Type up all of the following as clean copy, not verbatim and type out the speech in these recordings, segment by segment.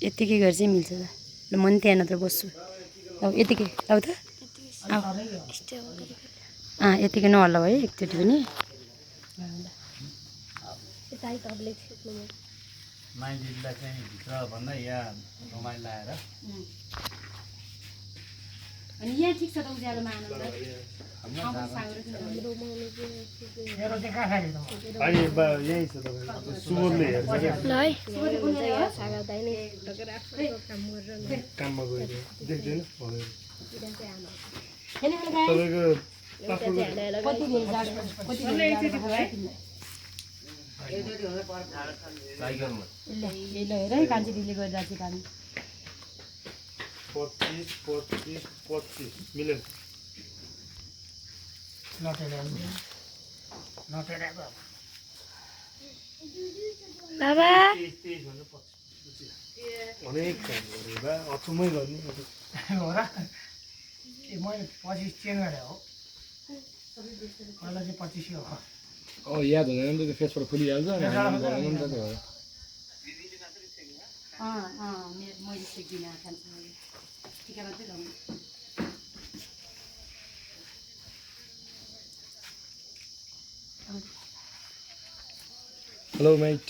यतिकै गरी चाहिँ मिल्छ त ल म नि त्यहाँ नत्र बस्छु अब यतिकै अब त यतिकै नहल्ला है एकचोटि पनि माइलीलाई चाहिँ भित्र भन्दा यहाँ रमाइलो लाएर अनि यहाँ ठिक छ त उज्यालोमा आनन्द यही छ तपाईँको सुबोधले काममा गएर देख्दैन हेर है कान्छी दिदीले गरिरहेको काम 25 मिलियन बाबा अनेक काम गरेर अचम्मै गर्ने हो र मैले 25 चेन्ज गरे हो पहिला चाहिँ 25 हो याद हुँदैन नि त फेसबाट खुलिहाल्छ अनि हामी गर्दैन नि त त्यो मैले सिक्दिनँ खान्छु मैले टिका मात्रै लाउनु हेलो मेट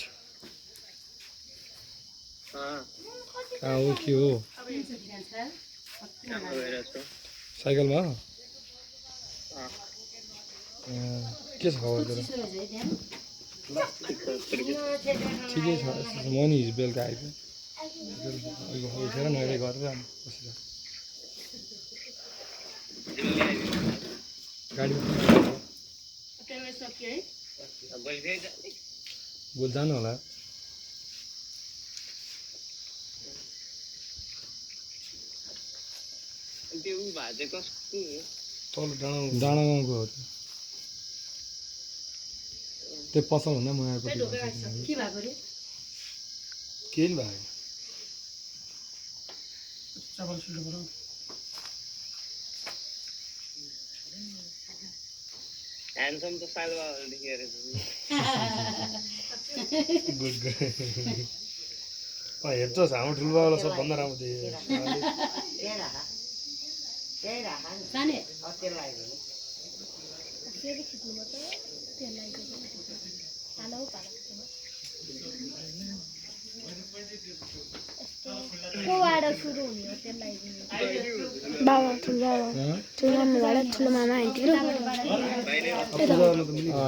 कहाँ हो के हो साइकलमा के छ खबर तेरो ठिकै छ म नि हिजो बेलुका आइपुग्यो उठेर नुहाइ गरेर अनि बसिरहेको गाडीमा बोल जानु होला तल डाँडा गाउँको हो त्यो पसल हुँदा म के भएको रे केही नि भयो चबल सुल्लो बरु ह्यान्डसम त सालमा देखेर हेर्छस् हाम्रो ठुलोबाबालाई सबभन्दा राम्रो देखेँ बाबा ठुलो मामा ठुलो मामा आइदिनु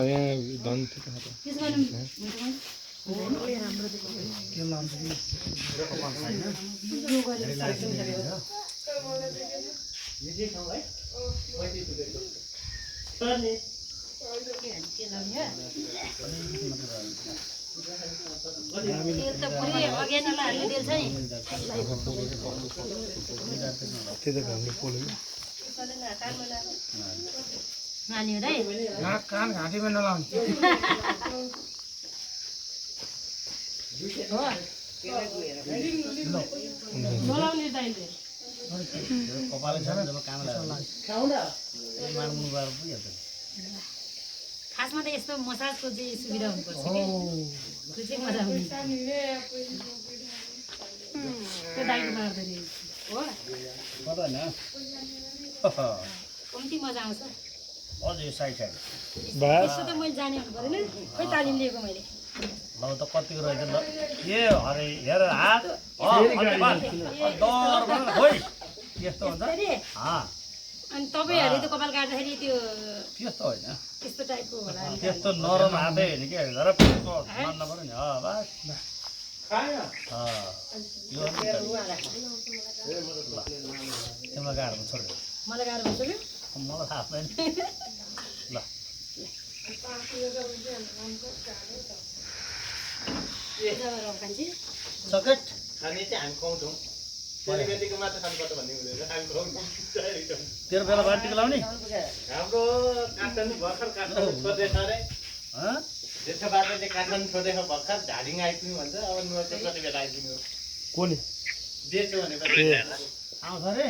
यहाँ धन कान घाँटीमा नलाउने खासमा त यस्तो मसाजको चाहिँ सुविधा हुनुपर्छ त्यो चाहिँ मजा हुन्छ त्यो दाइले मार्दै हो कम्ती मजा आउँछ अझै साइड यस्तो त मैले जाने हुनु परेन खोइ तालिम लिएको मैले ल त कतिको रहेछ ल ए अरे हेर हात यस्तो हुन्छ अनि तपाईँहरूले त्यो कपाल काट्दाखेरि त्यो त्यस्तो होइन त्यस्तो टाइपको होला त्यस्तो नरम हातै होइन कि हेरेर मान्न पऱ्यो नि बस तिमीलाई गाह्रो छोड्यो मलाई गाह्रो हुन्छ कि मलाई थाहा छैन ल सकेट खाने चाहिँ हामी खुवाउँछौँ चेलीबेटीको मात्र खानुपर्छ भन्ने हुँदैन हामी खुवाउँछौँ तेरो बेला बाल्टीको लाउने हाम्रो काठमाडौँ भर्खर काठमाडौँ छोड्दैछ अरे जेठो बाटोले काठमाडौँ छोडेको भर्खर झाडिङ आइपुग्नु भन्छ अब नुहार चाहिँ कति बेला आइपुग्नु कोले बेच्यो भनेपछि आउँछ अरे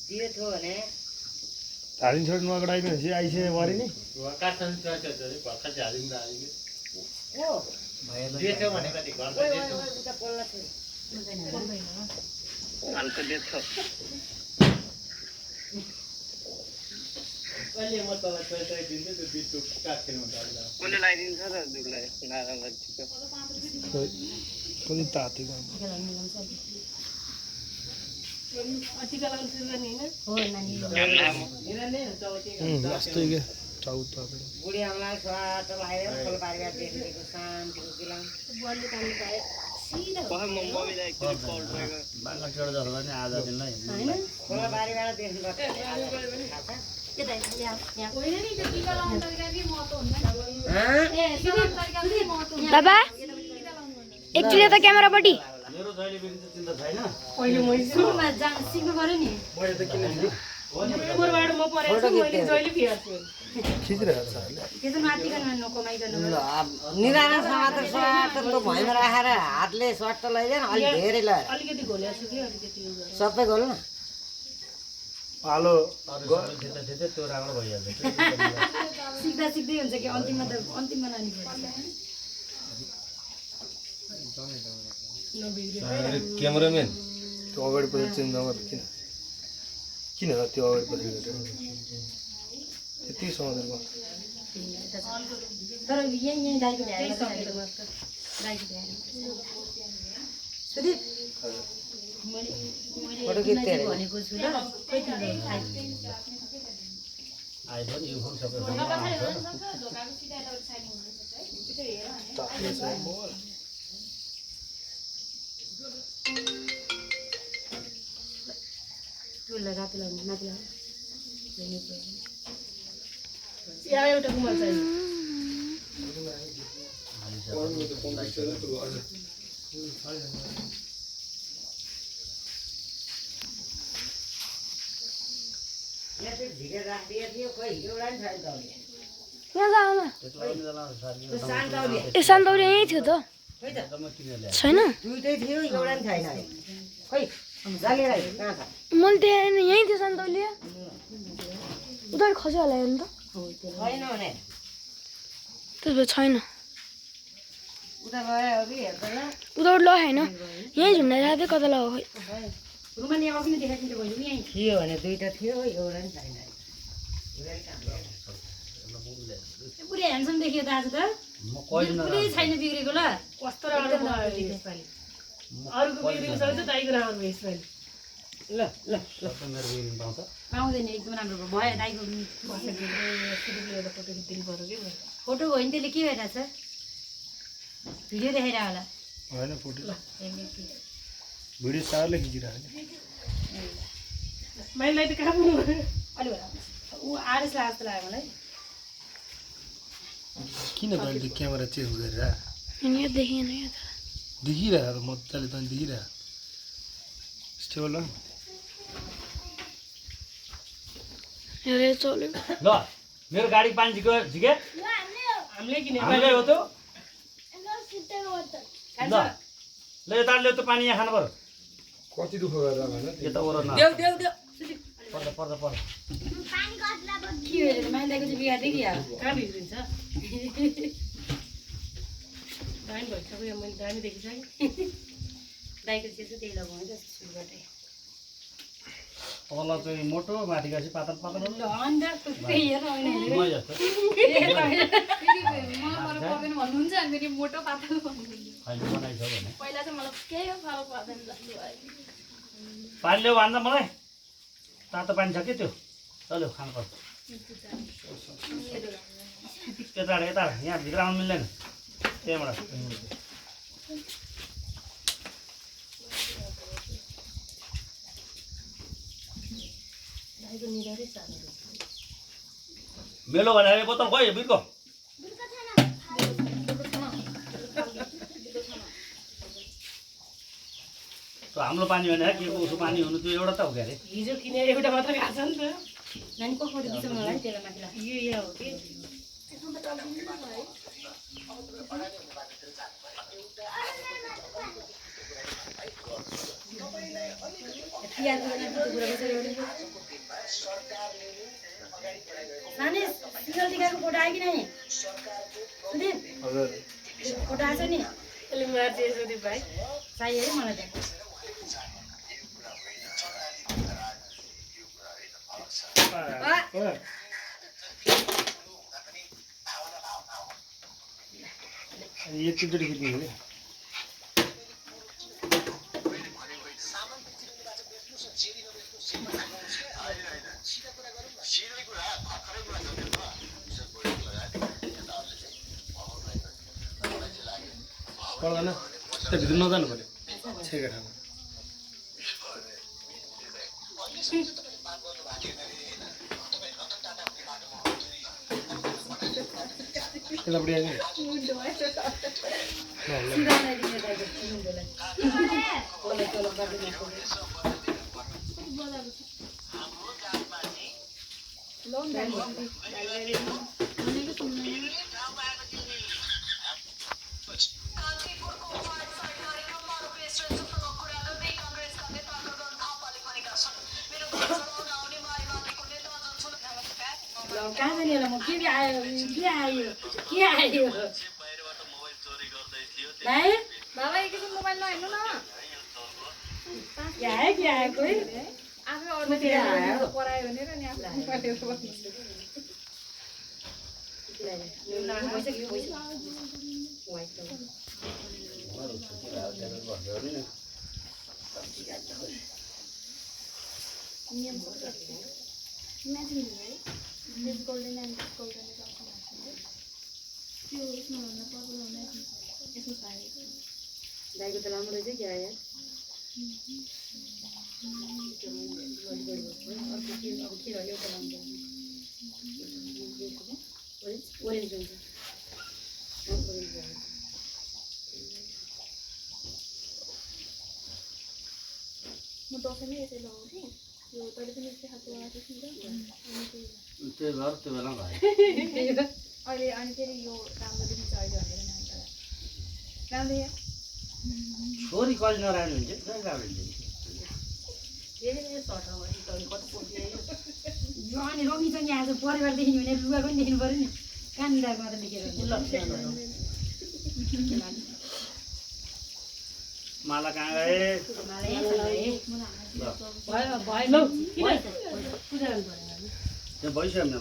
दिएथ्यो भने झाडिङ छोड नुहाको आइपुगेपछि आइसक्यो वरि नि काठमाडौँ चढ्छ अरे भर्खर झाडिङ त आइपुग्यो बेच्यो भने कति घरको बेच्यो हालको बेच्छ अहिले म तँलाई पैसा दिन्छु त्यो बिटको काट्नु पर्छ कसले लगाइदिन्छ र दुलाई नारालाई कति तातेको लास्टै क्या चाउ ताते बुढी आमालाई स्वाट लगाएर फुल पारेर देखेको शान्तिको गिलाम बलले काम पाए सिधा बाँका चढ जसलाई नि आज दिनलाई हैन फुल पारेर देख्नु पर्छ बाबा एकचोटि त क्यामेरापट्टि मेरो जहिले पनि चिन्ता छैन पहिले मैले सुरुमा सिक्नु पर्यो नि मैले त किन नि उपरबाट म परेको छु मैले जहिले फिर्छु खिचिरहेको छ त्यो त माथिको नकमाइकन निराना समातेर स्वाट त भैँमा राखेर हातले स्वाट लैदैन अलि धेरै लगाएर अलिकति घोलेको छु कि अलिकति उयो गरेर सबै गोल न पालो त्यतै त्यो राम्रो भइहाल्छ सिक्दा सिक्दै हुन्छ कि अन्तिममा नानी क्यामेराम्यान त्यो अगाडि पछि चेन्ज नगर किन त्यो अगाडि पछि गरेर त्यति समाधान गर्छ तर यही दाइको भ्याएर दाइको भ्याएर सुदीप मैले भनेको छु ल खोइ त आइफोन यो फोन सबै टुललाई राति लाउने माथि लाउने एउटा कुमार चाहियो यहाँ चाहिँ झिकेर राखिदिएको थियो खोइ एउटा नि छैन तौली यहाँ जाओ त्यो सान्तौली ए सान्तौली यहीँ थियो त खोइ त छैन दुइटै थियो एउटा नि छैन खोइ जाली राई कहाँ छ मैले त्यहाँ यहीँ थियो सान्तौली उता खस्यो होला हेर्नु त छैन भने त्यसो भए छैन उता गएर हो कि हेर्दैन उताबाट ल होइन यहीँ झुन्डाइरहेको थियो कता लगाएको खोइ रुमा नि अब किन देखाइदिन्छ भइदियो नि यहीँ थियो भने दुइटा थियो एउटा नि छैन पुरै ह्यान्डसम देखियो त आज त पुरै छैन बिग्रेको ल कस्तो राम्रो यसपालि अरूको बिग्रिनु सक्छ दाइको राम्रो भयो यसपालि ल ल सबै मेरो बिग्रिनु पाउँछ पाउँदैन एकदम राम्रो भयो दाइको एउटा फोटो खिचिदिनु पऱ्यो कि फोटो भयो नि त्यसले के भइरहेछ भिडियो देखाइरह होला होइन फोटो ल भिडियो सारले खिचिरहेको मैले त कहाँ पुग्नु अलि ऊ आरिस लाग्छ जस्तो लाग्यो मलाई किन तैँले त्यो क्यामेरा चेन्ज गरेर अनि यो देखिएन यो त देखिरहेको मजाले तैँले देखिरहेको स्टेबल ल हेरे चल्यो ल मेरो गाडी पानी झिके हामीले किने हामीले हो त ल ल यता ल्याउ त पानी यहाँ खानु पर्यो कति दुःख गरेर भन यता ओर न देऊ देऊ देऊ पर्दा पर्दा पर्दा के हेरेर माइन दाइको चाहिँ बिहा देखियो कहाँ बिग्रिन्छ दामी भइसक्यो यो मैले दामी देखिसकेँ दाइको चाहिँ त्यही लगाउनु त सुरुबाटै तल चाहिँ मोटो माथिको चाहिँ पातल पातल ल अन्त त्यही हेर होइन म जस्तो भन्नुहुन्छ अनि फेरि मोटो पातल अहिले बनाइछ भने पहिला चाहिँ मलाई केही फरक पर्दैन जस्तो भयो पानी ल्याऊ भन्दा मलाई तातो पानी छ कि त्यो चल्यो खानु पर्छ यता यहाँ भित्र आउनु मिल्दैन त्यहाँबाट मेलो भनेर बोतल खोइ बिर्को हाम्रो पानी भने के को उसो पानी हुनु त्यो एउटा त हो के अरे हिजो किनेर एउटा मात्र खान्छ नि त नानी को फोटो दिन्छ मलाई त्यसलाई माथि ला यो यहाँ हो कि नानी सिगल टिकाको फोटो आयो कि नै सुदीप हजुर फोटो आएको छ नि यसले मार्छ यसरी भाइ चाहियो है मलाई त एकचोटि खिच्नु हो पर्दैन त्यो भित्र नजानु पर्यो छेका ठाउँमा यतापट्टि आइज कहाँ जाने होला म के आयो भाइ बाबा एकैछिन मोबाइल नहेर्नु न के आयो कोही आफै अरूतिर परायो भनेर नि आफू mobile Imagine, right? This golden and this golden is also matching. Few is no, not possible. This is fine. दाइको त राम्रो रहेछ क्या यार अर्को के अब के रह्यो त राम्रो ओरेन्ज हुन्छ म दसैँमै यसै लगाउँथेँ यो तैँले पनि यस्तै खालको लगाएको थिएँ नि त त्यो घर त्यो बेला भयो अहिले अनि फेरि यो राम्रो देखिन्छ अहिले भनेर नि अन्त राम्रो या छोरी कहिले नराख्नु हुन्छ यो अनि रमिसँग आज परिवार देखिनु भने लुगा पनि देखिनु पऱ्यो नि कहाँनिर मात्र लेखेर माला कहाँ गए भएन किन पूजा गर्नु पऱ्यो त्यो भइसक्यो नि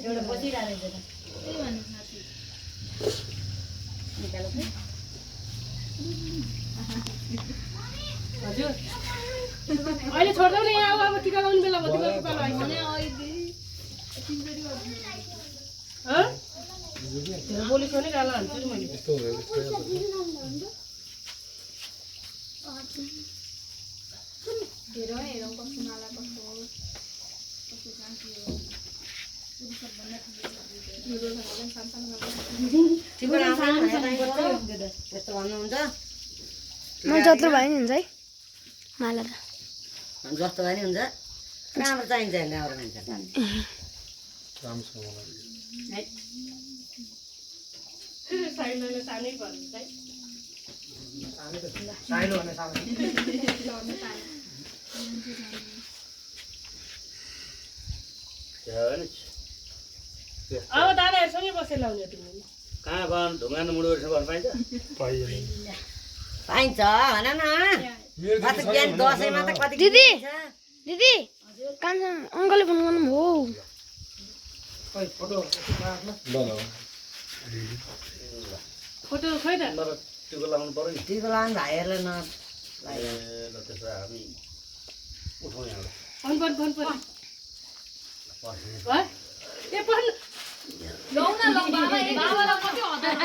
एउटा बसिरहेको रहेछ त्यही भन्नु साथी निकालो हजुर अहिले छोड्दै नि यहाँ अब टिका लगाउने बेला भयो टिका उकालो आइन्छ भने अहिले एकछिनचोटि बोली छोने गाला हान्छु नि मैले हेरौँ हेरौँ कस्तो माला कस्तो कस्तो जान्छु यस्तो भन्नुहुन्छ म जत्रो भयो नि हुन्छ है माला त जस्तो भयो नि हुन्छ कहाँबाट चाहिन्छ यहाँबाट मान्छे साइलोले सानै भन्नु चाहिँ साइलो भने सानो अब दादाहरूसँगै बसेर लाउने तिमीले कहाँ गयो ढुङ्गा मुडो रहेछ भन्नु पाइन्छ पाइन्छ भन न दसैँमा त कति दिदी दिदी कान्छा अङ्कलले फोन गर्नु हो फोटो खोइ त टिको लगाउनु पर्यो नि टिको लाउनु भाइहरूलाई न ल त्यसो भए हामी उठाउँ यहाँबाट फोन पर्यो ए पर्नु लौ न लौ बाबा बाबालाई कति हतार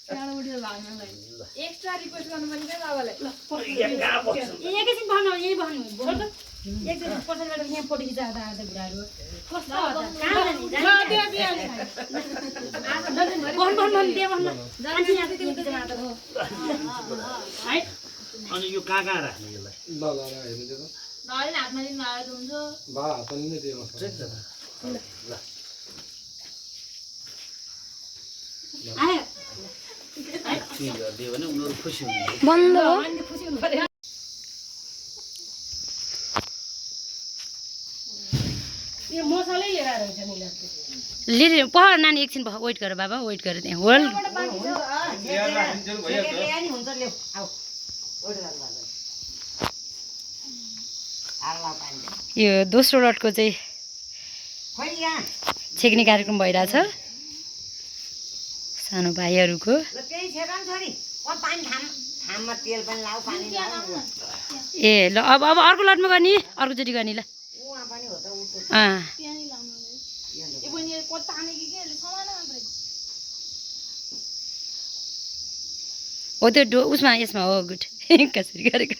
त्यहाँबाट लाग्नलाई एक्स्ट्रा रिक्वेस्ट गर्नु पनि क्या बाबालाई एकैछिन भन्नु यही भन्नु एकचोटि पछाडिबाट यहाँ फोटो खिच्दा आधा बुढाहरू कस्तो अनि यो कहाँ कहाँ राख्ने यसलाई हेर्नु त्यो नलिन हातमा दिन लागेको हुन्छ बा पनि नै दिएको छ ल आयो ठीक गरिदियो भने उनीहरू खुसी हुनुहुन्छ बन्द हो खुसी हुनु पर्यो यो मसलै लिएर आएर हुन्छ नि लाग्छ लिएर पहर नानी एकछिन वेट गर बाबा वेट गर त्यहाँ होल यो दोस्रो लटको चाहिँ छेक्ने कार्यक्रम भइरहेछ सानो भाइहरूको ए ल अब अर्को लटमा गर्ने अर्कोचोटि गर्ने ल हो त्यो उसमा यसमा हो गुड कसरी गरेको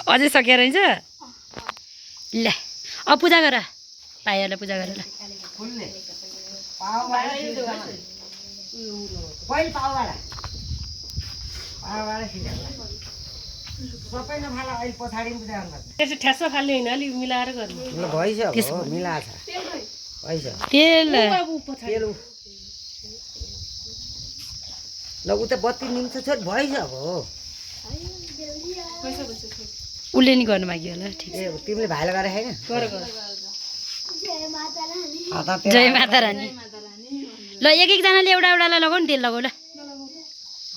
अझै सकेर रहेछ ल अब पूजा गर भाइहरूलाई पूजा गर ल त्यसो ठ्यास्स फाल्ने होइन अलिक मिलाएर गर्नु तेल ल उता 32 मिनट छोड भइसक्यो उसले नि गर्नु बाँकी होला ठिक ए तिमीले भाइलाई गरे हैन जय माता रानी ल एक एकजनाले एउटा एउटालाई लगाऊ नि तेल लगाऊ ल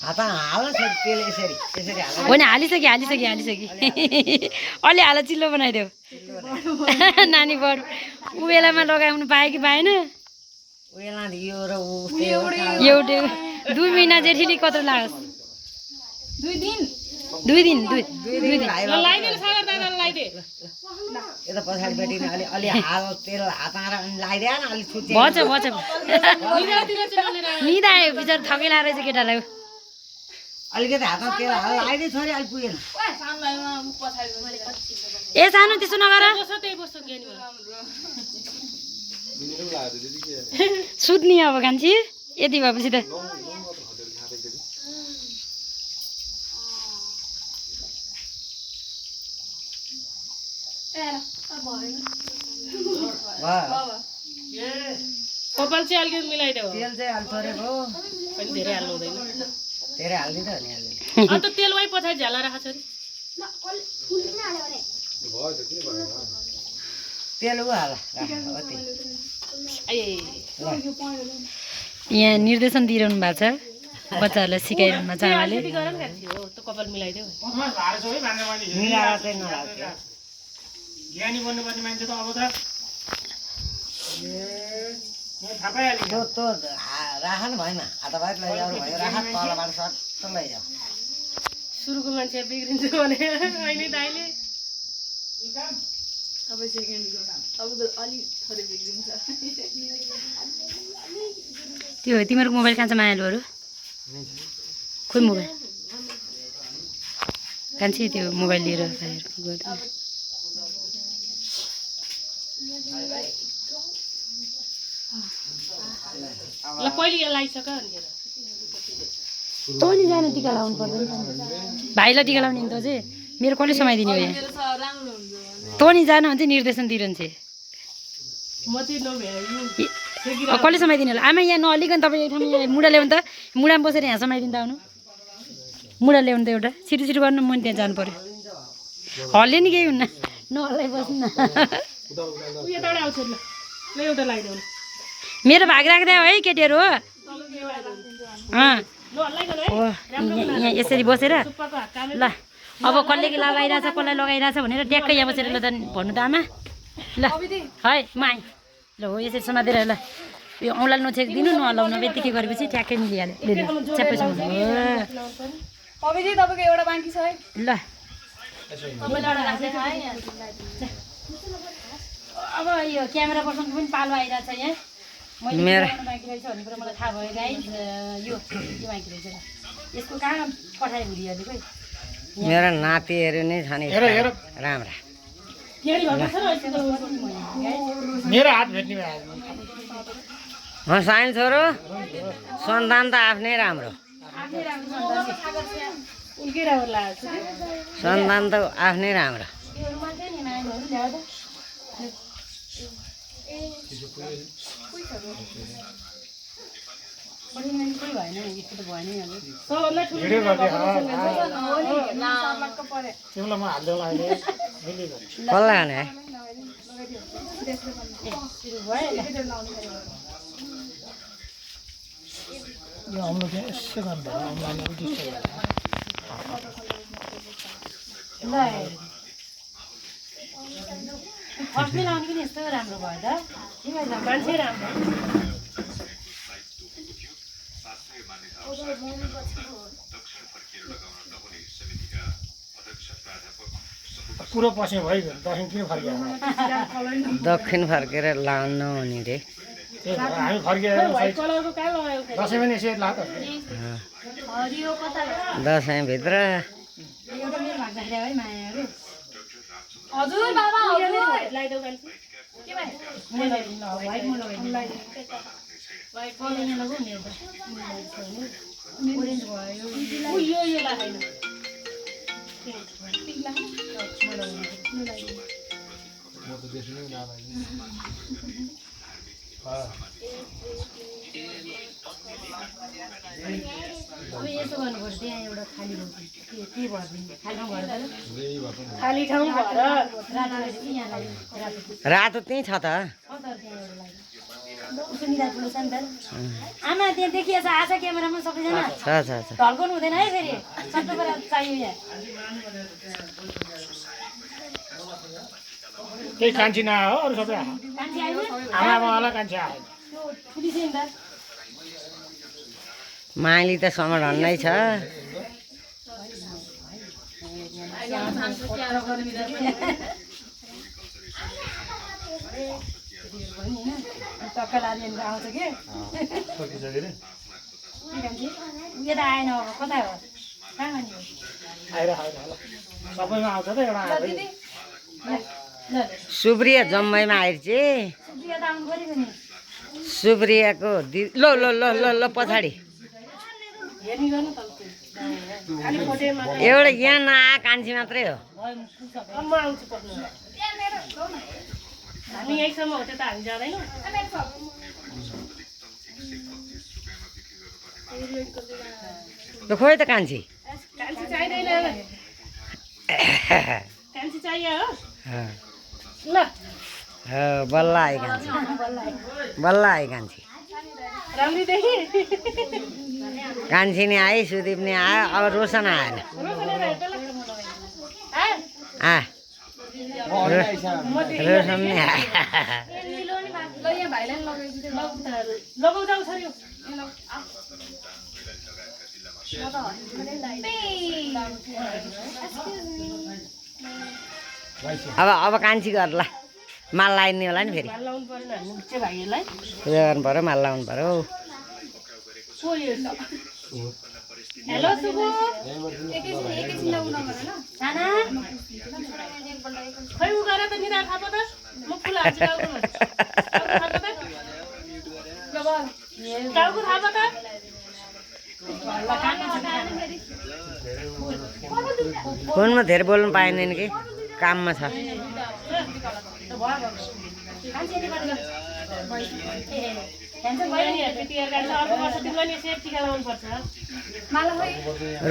हात हाल तेल यसरी यसरी हाल होइन हालिसके अलि हाल चिल्लो बनाइदेऊ नानी बढ ऊ बेलामा लगाउनु पायो कि पाएन उयोला यो र उ एउटै 2 महिना जेठीले कत्रो लाग्छ 2 दिन लगाइदिनु सागर दादालाई लगाइदे यता पछाडि बेटिने अलि हाल तेल हात हारा लगाइदिए न अलि छुट्टी भन्छ निदायो बिचार थकेला रहेछ केटालाई अलिकति हातमा तेल हाल लगाइदिए छोरी अलि पुगेन ए सानो त्यसो नगर सुत्ने अब कान्छी यति भएपछि त कपाल चाहिँ अलिकति मिलाइदेऊ तेल चाहिँ अलि थोरेको पनि धेरै हाल्नु हुँदैन धेरै हाल्दिन नि अलि अन्त तेल वाइ पछाडि झ्याला राख छ तेल उ हाल यहाँ निर्देशन दिइरहनु भएको छ बच्चाहरूलाई सिकाइरहनु भएको छ आमाले गर न त्यो कपाल मिलाइदेऊ मिलाएर चाहिँ नलाग्छ ज्ञानी बन्नुपर्ने मान्छे त अब त त्यो राख न भएन हातबाट लैजाउनु भयो राख तलबाट सट्ट लैजाऊ सुरुको मान्छे बिग्रिन्छ भने अहिले दाइले अब सेकेन्डको अब त अलि थोरै बिग्रिन्छ त्यो तिमीहरूको मोबाइल कान्छ मायालुहरू खोइ मोबाइल कान्छी त्यो मोबाइल लिएर गर्दा ल पहिले लगाइसक तँ नि जान टिका लगाउनु पर्दैन भाइलाई टिका लगाउने नि त चाहिँ मेरो कसले समाइदिने हो यहाँ तँ नि जान भने चाहिँ निर्देशन दिइरहन्छ म चाहिँ नभ्याए कसले समाइदिने होला आमा यहाँ नअलिकन तपाईँ एक ठाउँमा यहाँ मुढा ल्याउनु त मुढामा बसेर यहाँ समाइदिनु त आउनु मुढा ल्याउनु त एउटा छिटो छिटो गर्नु म त्यहाँ जानु पर्यो हल्ले नि केही हुन्न नहल्लाइ बस्नु न यताबाट आउँछ ल एउटा लगाइदेऊ मेरो भाग राख्दै हो है केटीहरू हो नहल्लाइकन यहाँ यसरी बसेर ल अब कसले लगाइरहेछ कसलाई लगाइरहेछ भनेर ट्याक्कै यहाँ बसेर ल त भन्नु त आमा ल है माई ल हो यसरी समातेर ल यो औँला नछेकिदिनु नहलाउनु यतिकै गरेपछि ट्याक्कै मिलिहाल्यो च्यापैसँग अभिजी तपाईँको एउटा बाँकी छ है ल अब यो क्यामेरा पर्सनको पनि पालो आइरहेछ यहाँ मैले बाँकी रहेछ भन्ने कुरो मलाई थाहा भयो गाइज यो बाँकी रहेछ यसको कहाँ पठायो भुलिहाल्यो खोइ मेरो नातिहरू नै छ नि राम्रा मेरो हात भेट्ने भयो साइन छोरो सन्तान त आफ्नै राम्रो उल्कै राम्रो लाग्छ सन्तान त आफ्नै राम्रो सबभन्दा ठुलो भिडियो गर्दै सर्लक्क परे तिमीलाई म हालिदेऊला अहिले मिलिगयो कसलाई हाने है यो अम्लो चाहिँ यसो गर्नु भयो अम्लाले उल्टी फर्स्टमै लाउने पनि यस्तो राम्रो भयो त मान्छे राम्रो पुरो पस्यो भयो दक्षिण किन फर्कियो दक्षिण फर्केर लाउनु हुने रे त्यही भएर हामी फर्किएर व्हाइट कलरको कहाँ लगायो दसैँ पनि यसरी लाग हरियो कता दसैँभित्र एउटा मेरो भाग्दाखेरि है मायाहरू हजुर बाबा हजुर लगाइदेऊ मान्छे के भयो व्हाइट म लगाइदिनु व्हाइट कलर नै लगाऊ नि एउटा ओरेन्ज भयो यो लगाएन अब यसो गर्नुपर्छ त्यहाँ एउटा खाली भयो के भरिदिनु खाली ठाउँ भएर खाली ठाउँ भएर रातो यहाँ लाग्यो रातो त्यहीँ छ त त्यहाँ एउटा लाग्यो उसो निधार छ नि त आमा त्यहाँ देखिएछ आशा क्यामेरामा सबैजना छ छ छ ढल्काउनु हुँदैन है फेरि सबै चाहियो यहाँ त्यही कान्छी नआयो हो अरू सबै आयो कान्छी आएन आमा बाबालाई कान्छी आयो त्यो ठुली छ नि त माइली त समढन्नै छ टक्क लालिएर आउँछ कि यता आएन अब कता हो कहाँ जाने हो आइरहेको होला सबैमा आउँछ त एउटा आयो ल सुप्रिया जम्मैमा आइर्छ सुप्रिया त आउनु पऱ्यो नि सुप्रियाको ल ल ल ल ल पछाडि हेर्ने गर्नु त खाली फोटेमा एउटा यहाँ नआए कान्छी मात्रै हो अम्मा आउँछु पक्नु हामी यहीँसम्म हो त्यता हामी जाँदैनौँ ल खोइ त कान्छी कान्छी चाहिँदैन कान्छी चाहियो हो ल बल्ल आयो कान्छी बल्ल आयो कान्छी राम्री देखि कान्छी नि आयो सुदीप नि आयो अब रोशन आएन रोशन नि आयो ल यहाँ भाइलाई पनि लगाइदिँदै लगाउँदा छोरी अब कान्छी गर ल माल लाइने होला नि फेरि लाउनु परेन हामी बुच्चे भाइहरूलाई पूजा गर्नु पऱ्यो माल लाउनु पऱ्यो हेलो सुबु एकैछिन लगाउन भन ल साना खै उ गर त निदा खाप त म फुल हाल्छु टाउको थाप त फोनमा धेरै बोल्नु पाएन कि काममा छ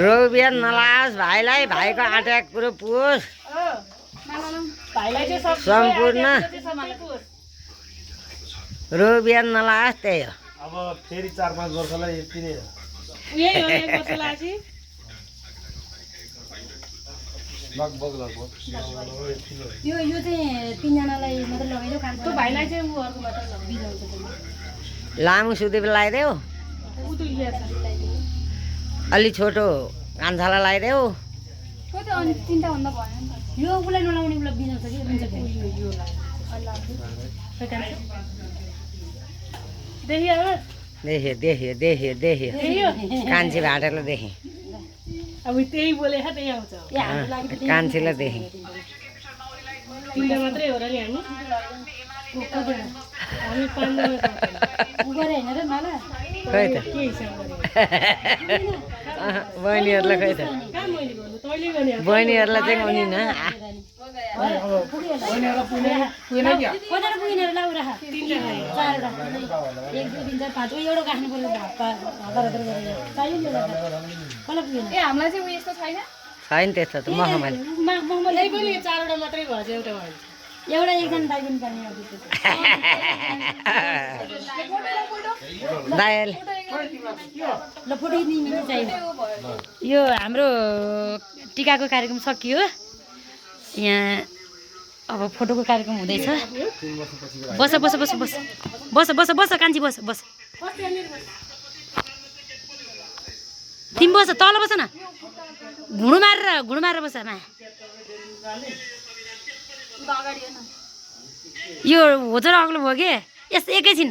रोबियन नलाओस् भाइलाई भाइको आँटा कुरो पुगोस् सम्पूर्ण रोबियन नलाओस् त्यही हो अब फेरि 4-5 वर्षलाई यति नै हो लगभग यो चाहिँ तिनजनालाई मात्रै लगाइदेऊ काम त्यो भाइलाई चाहिँ ऊ अर्को मात्र बिजाउँछ लामो सुदेव लगाइदेऊ अलि छोटो कान्छालाई लगाइदेऊ त्यो त अनि चिन्ता भन्दा भएन नि त यो उसलाई नलाउने उसलाई बिजाउँछ कि बिन्छ देख्यो कान्छी भाटेलाई देखेँ अब त्यही बोले त्यही आउँछ कान्छीलाई देखेँ तिनवटा मात्रै हो र नि हामी हामी 5 उ गरे होइन र माला खै त के हिसाब गरे बहिनीहरूलाई खै त कहाँ मैले भन्नु तैँले गर्ने बहिनीहरूलाई चाहिँ उनी न कोदारो पुगिनेहरू लाउ राख चारवटा 1 2 3 4 5 एउटा गाख्नु पर्यो हतार हतार गरेर चाहियो नि एउटा कसलाई पुगेन ए हामीलाई चाहिँ उयो यस्तो छैन छैन त्यस्तो त महमाली यही पनि 4वटा मात्रै भएछ एउटा भयो एउटा एकजना दाइ पनि पानी आउँछ दाइले ल फोटो खिच्ने चाहियो यो हाम्रो टिकाको कार्यक्रम सकियो यहाँ अब फोटोको कार्यक्रम हुँदैछ बस बस बस बस बस बस बस कान्छी बस बस तिमी बस तल बस न घुँडो मारेर बस मा यो होचर अग्लो भयो के यस एकैछिन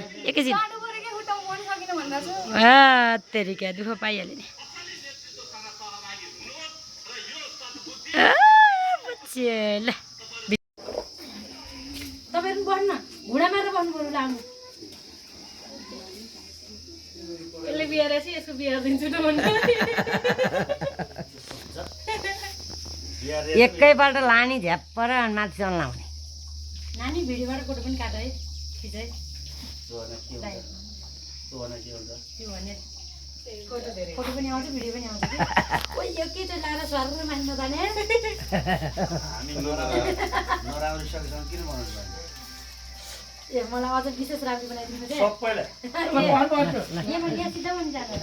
तेरि क्या दुःख पाइहाल्यो नि ल तपाईँहरू बस्नु घुँडा मारेर बस्नु पऱ्यो लामो यसले बिहा रहेछ यसको बिहा दिन्छु न भन्नु एकैपल्ट लाने झ्याप्पर माथि चल्न लाउने नानी भिडियोबाट फोटो पनि काट है खिच है त्यो भने फोटो पनि आउँछ भिडियो पनि आउँछ कि यो के चाहिँ लाएर सर मान्न जाने ए मलाई अझ विशेष राम्रो बनाइदिनु यहाँ सिधा पनि जानु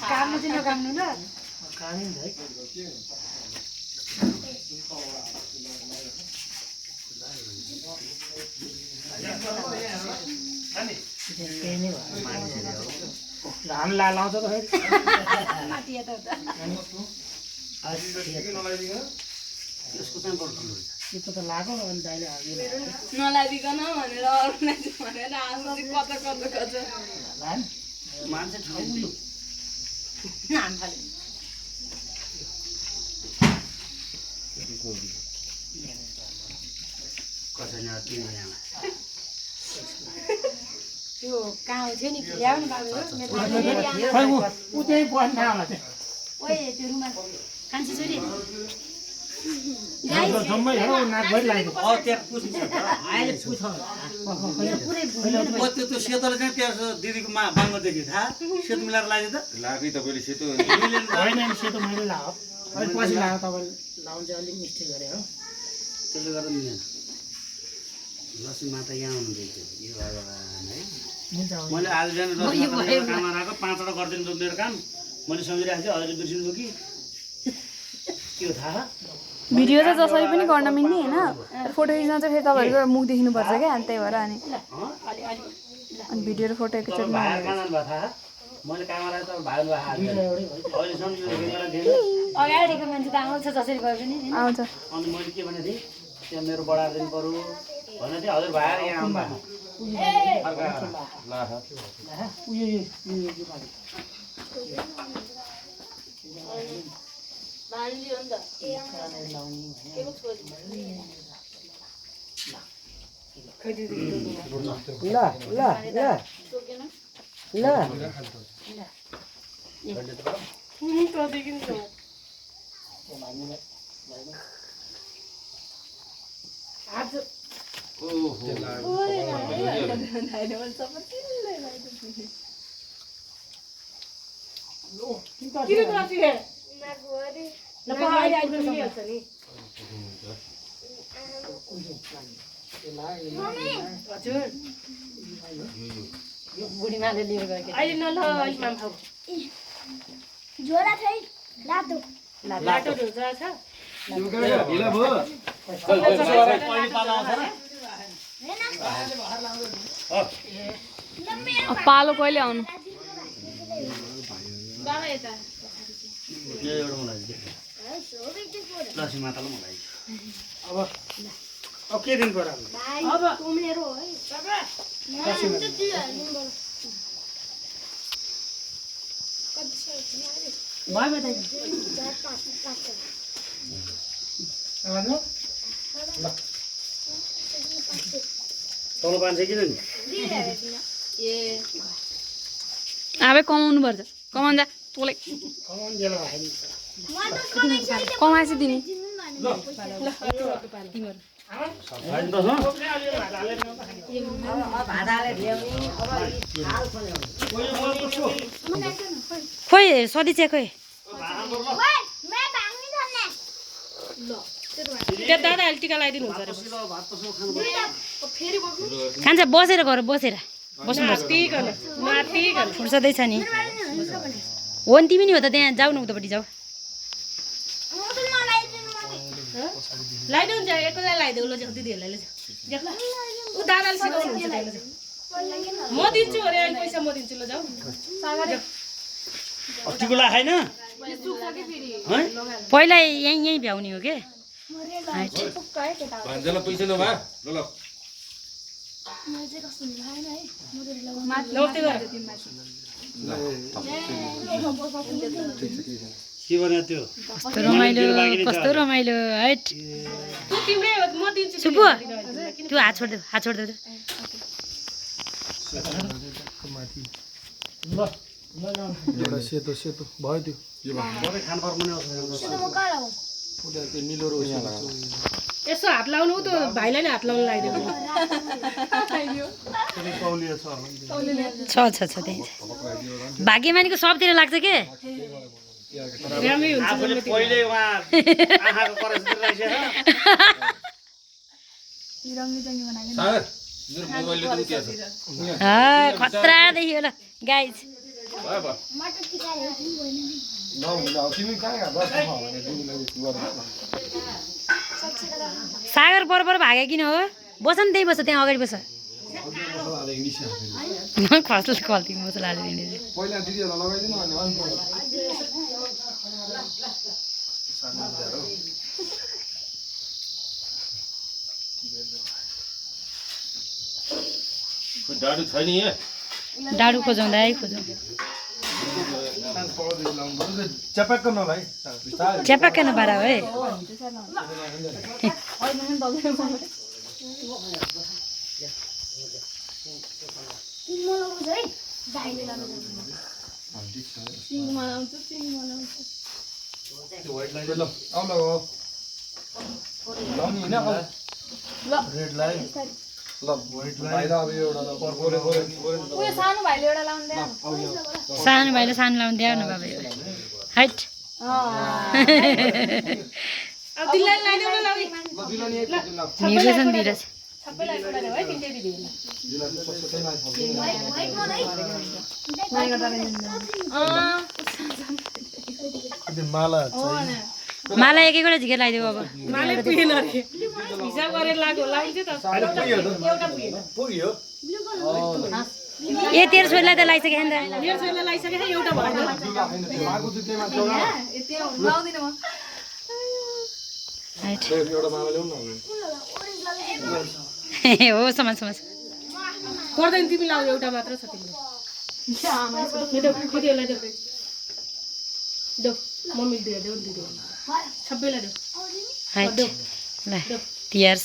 काममा चाहिँ नकाम्नु ल घाम लाउँछ त माथि यता त्यो त लाग्यो अनि दाइले नलाइदिकन भनेर अरूलाई भनेर आफू चाहिँ कता कता मान्छे ठाउँ नाम फाल्यो त्यो कहाँ थियो नि ल्याउ नि बाबु ऊ त्यही बस्न होला ओए त्यो रुमाल कान्छी छोरी जम्मै हो नाक भरि लाग्यो त्यो सेतोले चाहिँ त्यहाँ दिदीको बाङ्गो देखि थाहा सेतो मिलाएर लाग्यो त लाग्यो तपाईँले सेतो होइन नि सेतो मैले लाओ अलिक पछि लाग्यो तपाईँले लाउनु चाहिँ अलिक मिस्टेक गरे हो त्यसले गर्दा मिलेन लक्ष्मी माता यहाँ आउनुहुँदैछ यो भगवान् है मैले आज बिहान काममा आएको 5वटा गरिदिनु मेरो काम मैले सम्झिरहेको थिएँ हजुरले बिर्सिनु कि के हो थाहा भिडियो चाहिँ जसरी पनि गर्न मिल्ने होइन फोटो खिच्न चाहिँ फेरि तपाईँहरूको मुख देखिनुपर्छ क्या अनि त्यही भएर अनि भिडियो र फोटो एकैचोटि भाइ कहाँ जानुभयो थाहा मैले काममा आएको त भाइ अहिलेसम्म यो देखेर दिएन अगाडिको मान्छे त आउँछ जसरी गए पनि आउँछ अनि मैले के भनेको थिएँ त्यहाँ मेरो बढाएर दिनु पऱ्यो भनेको थिएँ हजुर भाइ यहाँ आउनु भएको हजुर बुढी माले लिएर गयो अहिले न ल अलिक माम खाऊ झोला छै रातो लाटो ढोजा छ ढिला भयो पालो कहिले आउनु बाबा यता एउटा मलाई लक्ष्मी मातालाई मलाई अब के दिनु पर्यो अब मेरो है तल 500 किन नि आबै कमाउनु पर्छ कमाउनु जा तँलाई कमाएपछि दिने होइन त छ खोइ सदिचे खोइ त्यो दादाले टिका लगाइदिनु हुन्छ अरे खान्छ बसेर गर बसेर बस्नुपर्छ माथिकन फुर्सदै छ नि हो नि तिमी नि हो त त्यहाँ जाऊ न उतापट्टि जाऊ लगाइदेऊ नि एकैलाई लगाइदेऊ ल दिदीहरूलाई ऊ दादाले सिकाउनु हुन्छ त्यसलाई म दिन्छु अरे अहिले पैसा म दिन्छु ल जाऊ टिकुला खाइन पहिला यहीँ भ्याउने हो के भान्जालाई पैसा नभए ल ल के भन्यो त्यो कस्तो रमाइलो हैट तिम्रै हो म दिन्छु सुपु त्यो हात छोड्देऊ एउटा सेतो भयो त्यो यो त्यो निलो र उयो यसो हात लाउनु त भाइलाई नै हात लाउनु लगाइदिनु छ त्यही भाग्यमानीको सबतिर लाग्छ के राम्रै हुन्छ आफूले पहिले उहाँ आँखाको करेन्सी राखेछ सागर मेरो मोबाइलले पनि के छ खतरा देखियो ल गाइज भयो भयो तिमी कहाँ बस सागर बरोबर भागे किन हो बस न त्यही बस त्यहाँ अगाडि बस खस्लो खल्ती मसला हालेर हिँडेर पहिला दिदीहरूलाई लगाइदिनु अनि डाडु छैन यहाँ डाडु खोजौँ दाइ खोजौँ च्यापक्क नभाइ च्यापक्क नपारा है सानो भाइले एउटा लाउनु दे सानो भाइले सानो लाउनु द्याउ न बाबा हाइट अब दिल्लाई लगाइदेऊ न लगी निर्देशन दिइरहेछ सबैलाई लगाइदेऊ है तिनटै दिदीहरूलाई माला माला एक एकवटा झिकेर लगाइदेऊ अब मालै पुगेन अरे हिसाब गरेर लाग्यो लाउँछ त एउटा पुगेन ए तेरो छोरीलाई त लगाइसके नि त मेरो छोरीलाई लगाइसके एउटा भएन हाइट हो समाज पर्दैन तिमी लाउ एउटा मात्र छ तिमीले दिदीहरूलाई देऊ मम्मी देऊ सबैलाई देऊ हाइट ल तिहार